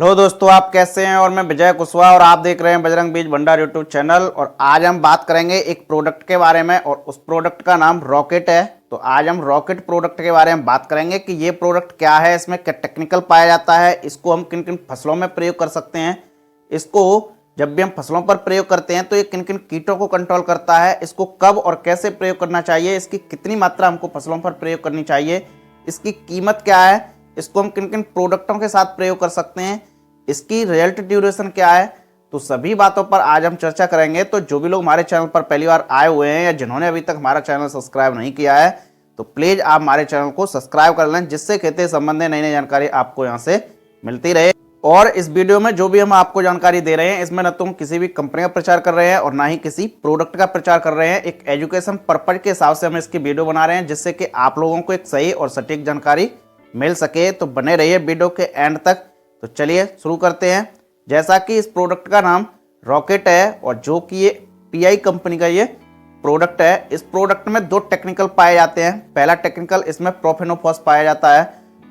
Hello दोस्तों, आप कैसे हैं। और मैं विजय कुशवाहा और आप देख रहे हैं बजरंग बीज भंडार यूट्यूब चैनल। और आज हम बात करेंगे एक प्रोडक्ट के बारे में और उस प्रोडक्ट का नाम रॉकेट है। तो आज हम रॉकेट प्रोडक्ट के बारे में बात करेंगे कि ये प्रोडक्ट क्या है, इसमें क्या टेक्निकल पाया जाता है, इसको हम किन किन फसलों में प्रयोग कर सकते हैं, इसको जब भी हम फसलों पर प्रयोग करते हैं तो ये किन किन कीटों को कंट्रोल करता है, इसको कब और कैसे प्रयोग करना चाहिए, इसकी कितनी मात्रा हमको फसलों पर प्रयोग करनी चाहिए, इसकी कीमत क्या है, इसको हम किन किन प्रोडक्टों के साथ प्रयोग कर सकते हैं, इसकी रिजल्ट ड्यूरेशन क्या है। तो सभी बातों पर आज हम चर्चा करेंगे। तो जो भी लोग हमारे चैनल पर पहली बार आए हुए हैं या जिन्होंने अभी तक हमारा चैनल सब्सक्राइब नहीं किया है तो प्लीज़ आप हमारे चैनल को सब्सक्राइब कर लें, जिससे खेती संबंधी नई नई जानकारी आपको यहाँ से मिलती रहे। और इस वीडियो में जो भी हम आपको जानकारी दे रहे हैं इसमें न तो हम किसी भी कंपनी का प्रचार कर रहे हैं और ना ही किसी प्रोडक्ट का प्रचार कर रहे हैं। एक एजुकेशन पर्पज के हिसाब से हम इसकी वीडियो बना रहे हैं, जिससे कि आप लोगों को एक सही और सटीक जानकारी मिल सके। तो बने रहिए वीडियो के एंड तक। तो चलिए शुरू करते हैं। जैसा कि इस प्रोडक्ट का नाम रॉकेट है और जो कि ये पीआई कंपनी का ये प्रोडक्ट है, इस प्रोडक्ट में दो टेक्निकल पाए जाते हैं। पहला टेक्निकल इसमें प्रोफेनोफॉस पाया जाता है।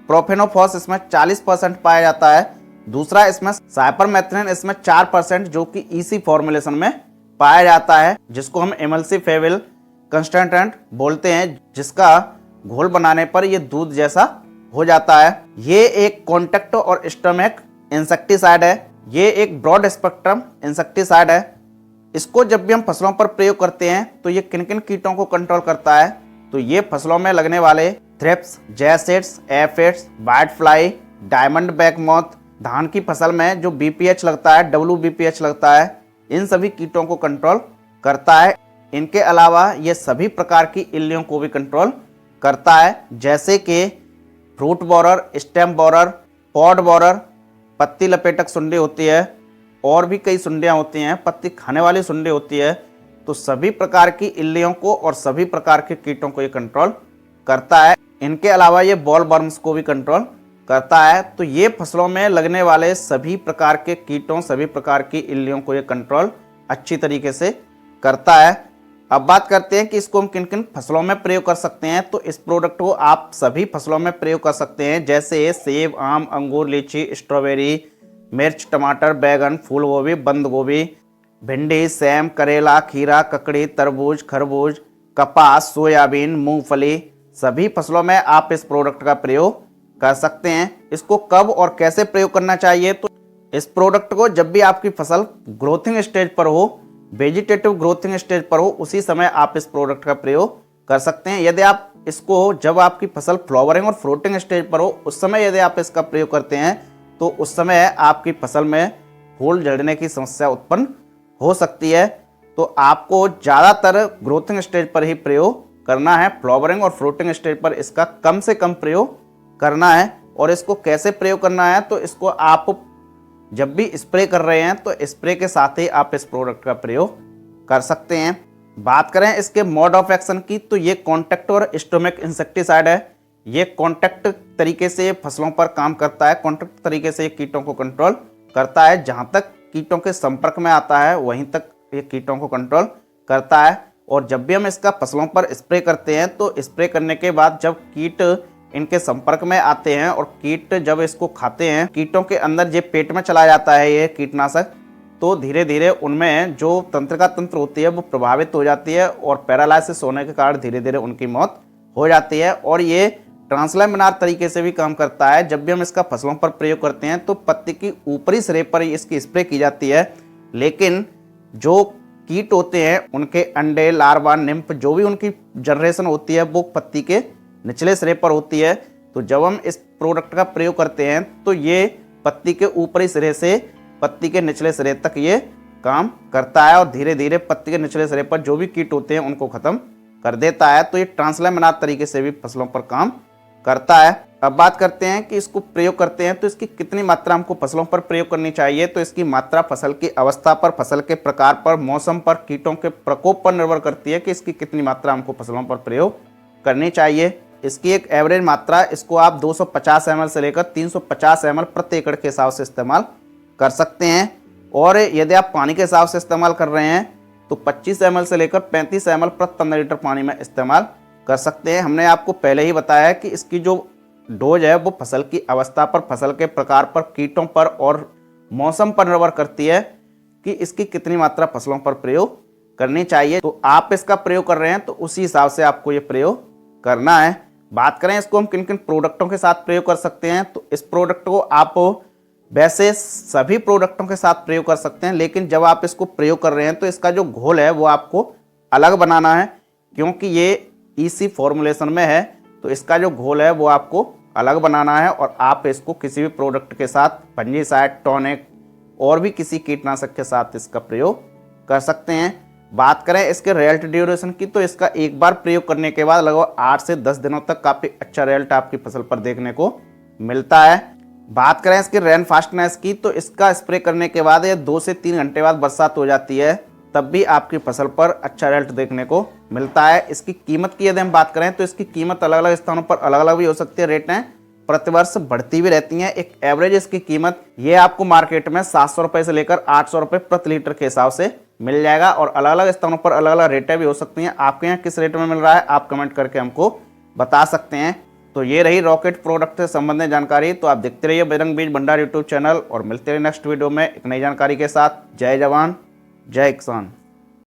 प्रोफेनोफॉस इसमें 40% पाया जाता है। दूसरा इसमें साइपरमेथ्रिन इसमें 4% जो कि ईसी फॉर्मुलेशन में पाया जाता है, जिसको हम एमल्सिफेविल कंस्टेंटेंट बोलते हैं, जिसका घोल बनाने पर ये दूध जैसा हो जाता है। ये एक कॉन्टैक्ट और स्टोमेक इंसेक्टिसाइड है। ये एक ब्रॉड स्पेक्ट्रम इंसेक्टिसाइड है। इसको जब भी हम फसलों पर प्रयोग करते हैं तो ये किन किन कीटों को कंट्रोल करता है। तो ये फसलों में लगने वाले thrips, jassids, aphids, white fly, diamond back moth, धान की फसल में जो बीपीएच लगता है, WBPH लगता है, इन सभी कीटों को कंट्रोल करता है। इनके अलावा ये सभी प्रकार की इल्लियों को भी कंट्रोल करता है, जैसे कि fruit borer, stem borer, pod borer, पत्ती लपेटक सुंडी होती है और भी कई सुंडियाँ होती हैं, पत्ती खाने वाली सुंडी होती है। तो सभी प्रकार की इल्लियों को और सभी प्रकार के कीटों को ये कंट्रोल करता है। इनके अलावा ये बॉल वर्म्स को भी कंट्रोल करता है। तो ये फसलों में लगने वाले सभी प्रकार के कीटों, सभी प्रकार की इल्लियों को ये कंट्रोल अच्छी तरीके से करता है। अब बात करते हैं कि इसको हम किन किन फसलों में प्रयोग कर सकते हैं। तो इस प्रोडक्ट को आप सभी फसलों में प्रयोग कर सकते हैं, जैसे सेब, आम, अंगूर, लीची, स्ट्रॉबेरी, मिर्च, टमाटर, बैगन, फूल गोभी, बंद गोभी, भिंडी, सेम, करेला, खीरा, ककड़ी, तरबूज, खरबूज, कपास, सोयाबीन, मूंगफली, सभी फसलों में आप इस प्रोडक्ट का प्रयोग कर सकते हैं। इसको कब और कैसे प्रयोग करना चाहिए। तो इस प्रोडक्ट को जब भी आपकी फसल ग्रोथिंग स्टेज पर हो, वेजिटेटिव ग्रोथिंग स्टेज पर हो, उसी समय आप इस प्रोडक्ट का प्रयोग कर सकते हैं। यदि आप इसको जब आपकी फसल फ्लावरिंग और फ्रूटिंग स्टेज पर हो उस समय यदि आप इसका प्रयोग करते हैं तो उस समय आपकी फसल में फूल झड़ने की समस्या उत्पन्न हो सकती है। तो आपको ज़्यादातर ग्रोथिंग स्टेज पर ही प्रयोग करना है। फ्लावरिंग और फ्रूटिंग स्टेज पर इसका कम से कम प्रयोग करना है। और इसको कैसे प्रयोग करना है, तो इसको आप जब भी स्प्रे कर रहे हैं तो स्प्रे के साथ ही आप इस प्रोडक्ट का प्रयोग कर सकते हैं। बात करें इसके मोड ऑफ एक्शन की, तो ये कॉन्टैक्ट और स्टोमिक इंसेक्टिसाइड है। ये कॉन्टैक्ट तरीके से फसलों पर काम करता है, कॉन्टैक्ट तरीके से ये कीटों को कंट्रोल करता है। जहाँ तक कीटों के संपर्क में आता है वहीं तक ये कीटों को कंट्रोल करता है। और जब भी हम इसका फसलों पर स्प्रे करते हैं तो स्प्रे करने के बाद जब कीट इनके संपर्क में आते हैं और कीट जब इसको खाते हैं, कीटों के अंदर ये पेट में चला जाता है ये कीटनाशक, तो धीरे धीरे उनमें जो तंत्रिका तंत्र होती है वो प्रभावित हो जाती है और पैरालाइसिस होने के कारण धीरे धीरे उनकी मौत हो जाती है। और ये ट्रांसलैमिनार तरीके से भी काम करता है। जब भी हम इसका फसलों पर प्रयोग करते हैं तो पत्ती की ऊपरी सिरे पर इसकी स्प्रे की जाती है, लेकिन जो कीट होते हैं उनके अंडे, लार्वा, निम्फ, जो भी उनकी जनरेशन होती है वो पत्ती के निचले सिरे पर होती है। तो जब हम इस प्रोडक्ट का प्रयोग करते हैं तो ये पत्ती के ऊपरी सिरे से पत्ती के निचले सिरे तक ये काम करता है और धीरे धीरे पत्ती के निचले सिरे पर जो भी कीट होते हैं उनको खत्म कर देता है। तो ये ट्रांसलैमिनार तरीके से भी फसलों पर काम करता है। अब बात करते हैं कि इसको प्रयोग करते हैं तो इसकी कितनी मात्रा हमको फसलों पर प्रयोग करनी चाहिए। तो इसकी मात्रा फसल की अवस्था पर, फसल के प्रकार पर, मौसम पर, कीटों के प्रकोप पर निर्भर करती है कि इसकी कितनी मात्रा हमको फसलों पर प्रयोग करनी चाहिए। इसकी एक एवरेज मात्रा, इसको आप 250 ml से लेकर 350 ml प्रति एकड़ के हिसाब से इस्तेमाल कर सकते हैं। और यदि आप पानी के हिसाब से इस्तेमाल कर रहे हैं तो 25 ml से लेकर 35 ml प्रति 15 लीटर पानी में इस्तेमाल कर सकते हैं। हमने आपको पहले ही बताया कि इसकी जो डोज है वो फसल की अवस्था पर, फसल के प्रकार पर, कीटों पर और मौसम पर निर्भर करती है कि इसकी कितनी मात्रा फसलों पर प्रयोग करनी चाहिए। तो आप इसका प्रयोग कर रहे हैं तो उसी हिसाब से आपको ये प्रयोग करना है। बात करें इसको हम किन किन प्रोडक्टों के साथ प्रयोग कर सकते हैं, तो इस प्रोडक्ट को आप वैसे सभी प्रोडक्टों के साथ प्रयोग कर सकते हैं, लेकिन जब आप इसको प्रयोग कर रहे हैं तो इसका जो घोल है वो आपको अलग बनाना है, क्योंकि ये इसी फॉर्मुलेशन में है। तो इसका जो घोल है वो आपको अलग बनाना है और आप इसको किसी भी प्रोडक्ट के साथ, फंजीसाइड, टॉनिक और भी किसी कीटनाशक के साथ इसका प्रयोग कर सकते हैं। बात करें इसके रिजल्ट ड्यूरेशन की, तो इसका एक बार प्रयोग करने के बाद लगभग 8 से 10 दिनों तक काफ़ी अच्छा रिजल्ट आपकी फसल पर देखने को मिलता है। बात करें इसके रेन फास्टनेस की, तो इसका स्प्रे करने के बाद या 2 से 3 घंटे बाद बरसात हो जाती है, तब भी आपकी फसल पर अच्छा रिजल्ट देखने को मिलता है। इसकी कीमत की यदि हम बात करें तो इसकी कीमत अलग अलग स्थानों पर अलग अलग भी हो सकती है, रेटें प्रतिवर्ष बढ़ती भी रहती हैं। एक एवरेज इसकी कीमत ये आपको मार्केट में 700 रुपये से लेकर 800 रुपये प्रति लीटर के हिसाब से मिल जाएगा और अलग अलग स्थानों पर अलग अलग रेटें भी हो सकती हैं। आपके यहाँ किस रेट में मिल रहा है आप कमेंट करके हमको बता सकते हैं। तो ये रही रॉकेट प्रोडक्ट से संबंधित जानकारी। तो आप देखते रहिए बजरंग बीज भंडार यूट्यूब चैनल और मिलते रहिए नेक्स्ट वीडियो में एक नई जानकारी के साथ। जय जवान जय किसान।